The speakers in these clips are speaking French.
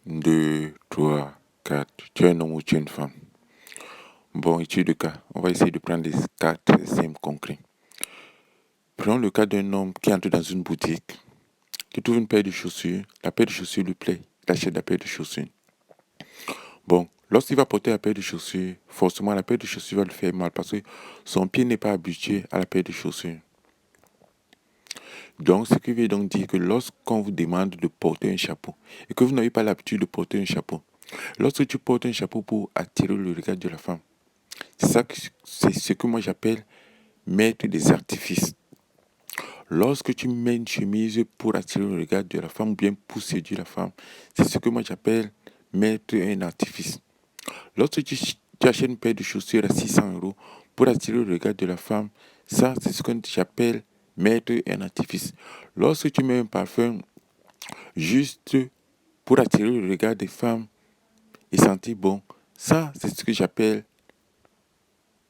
2, 3, 4. Tu es un homme ou tu es une femme? Bon, étude de cas. On va essayer de prendre des cas très simples, concrets. Prenons le cas d'un homme qui entre dans une boutique, qui trouve une paire de chaussures. La paire de chaussures lui plaît. Il achète la paire de chaussures. Bon, lorsqu'il va porter la paire de chaussures, forcément la paire de chaussures va lui faire mal parce que son pied n'est pas habitué à la paire de chaussures. Donc, ce qui veut donc dire que lorsqu'on vous demande de porter un chapeau et que vous n'avez pas l'habitude de porter un chapeau, lorsque tu portes un chapeau pour attirer le regard de la femme, c'est ce que moi j'appelle mettre des artifices. Lorsque tu mets une chemise pour attirer le regard de la femme ou bien pour séduire la femme, c'est ce que moi j'appelle mettre un artifice. Lorsque tu achètes une paire de chaussures à 600 euros pour attirer le regard de la femme, ça c'est ce que j'appelle mettre un artifice. Lorsque tu mets un parfum juste pour attirer le regard des femmes et sentir bon, ça c'est ce que j'appelle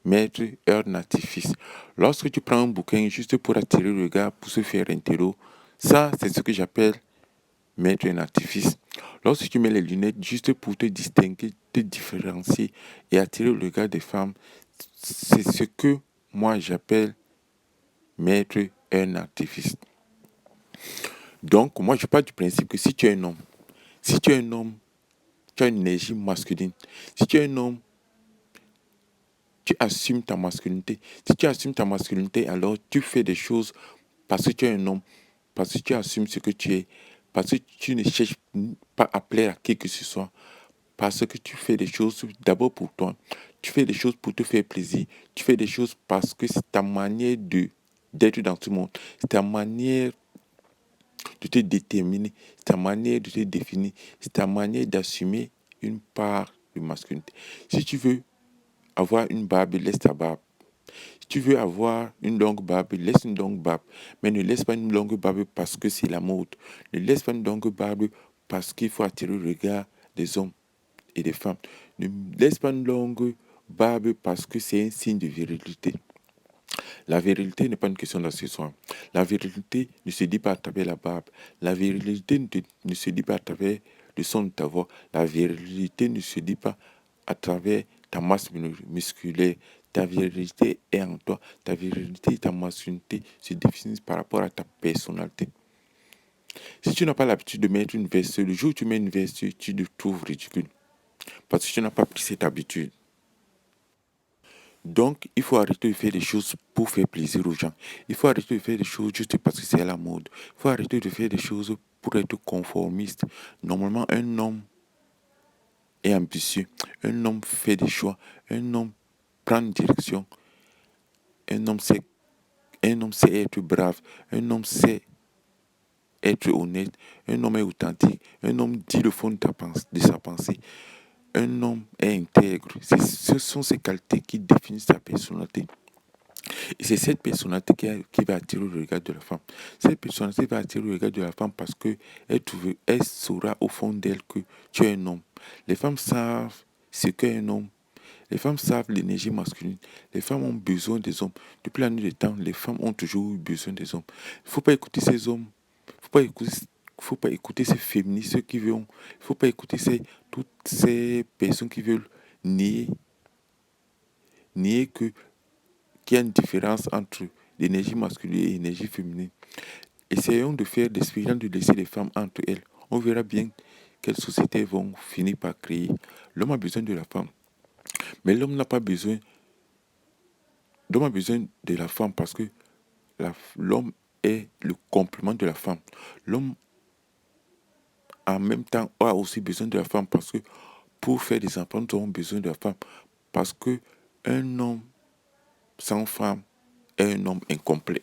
mettre un artifice. Lorsque tu prends un bouquin juste pour attirer le regard, pour se faire interro, ça c'est ce que j'appelle mettre un artifice. Lorsque tu mets les lunettes juste pour te distinguer, te différencier et attirer le regard des femmes, c'est ce que moi j'appelle mettre un artifice. Donc, moi je pars du principe que si tu es un homme, tu as une énergie masculine. Si tu es un homme, tu assumes ta masculinité. Si tu assumes ta masculinité, alors tu fais des choses parce que tu es un homme, parce que tu assumes ce que tu es, parce que tu ne cherches pas à plaire à qui que ce soit, parce que tu fais des choses d'abord pour toi. Tu fais des choses pour te faire plaisir. Tu fais des choses parce que c'est ta manière d'être dans ce monde. C'est ta manière de te déterminer. C'est ta manière de te définir. C'est ta manière d'assumer une part de masculinité. Si tu veux avoir une barbe, laisse ta barbe. Si tu veux avoir une longue barbe, laisse une longue barbe. Mais ne laisse pas une longue barbe parce que c'est la mode. Ne laisse pas une longue barbe parce qu'il faut attirer le regard des hommes et des femmes. Ne laisse pas une longue barbe parce que c'est un signe de virilité. La virilité n'est pas une question d'accessoire. La virilité ne se dit pas à travers la barbe. La virilité ne se dit pas à travers le son de ta voix. La virilité ne se dit pas à travers ta masse musculaire. Ta virilité est en toi. Ta virilité et ta masculinité se définissent par rapport à ta personnalité. Si tu n'as pas l'habitude de mettre une veste, le jour où tu mets une veste, tu te trouves ridicule. Parce que tu n'as pas pris cette habitude. Donc, il faut arrêter de faire des choses pour faire plaisir aux gens. Il faut arrêter de faire des choses juste parce que c'est à la mode. Il faut arrêter de faire des choses pour être conformiste. Normalement, un homme est ambitieux. Un homme fait des choix. Un homme prend une direction. Un homme sait, un homme sait être brave. Un homme sait être honnête. Un homme est authentique. Un homme dit le fond de sa pensée. Un homme est intègre. Ce sont ces qualités qui définissent sa personnalité. Et c'est cette personnalité qui va attirer le regard de la femme. Cette personnalité va attirer le regard de la femme parce elle saura au fond d'elle que tu es un homme. Les femmes savent ce qu'est un homme. Les femmes savent l'énergie masculine. Les femmes ont besoin des hommes. Depuis la nuit des temps, les femmes ont toujours eu besoin des hommes. Il ne faut pas écouter ces hommes. Il ne faut pas écouter ces féministes qui veulent. Il ne faut pas écouter toutes ces personnes qui veulent nier qu'il y a une différence entre l'énergie masculine et l'énergie féminine. Essayons de faire d'expériences de laisser les femmes entre elles. On verra bien quelles sociétés vont finir par créer. L'homme a besoin de la femme. Mais l'homme a besoin de la femme parce que l'homme est le complément de la femme. L'homme, en même temps, a aussi besoin de la femme parce que pour faire des enfants, nous avons besoin de la femme. Parce que un homme sans femme est un homme incomplet.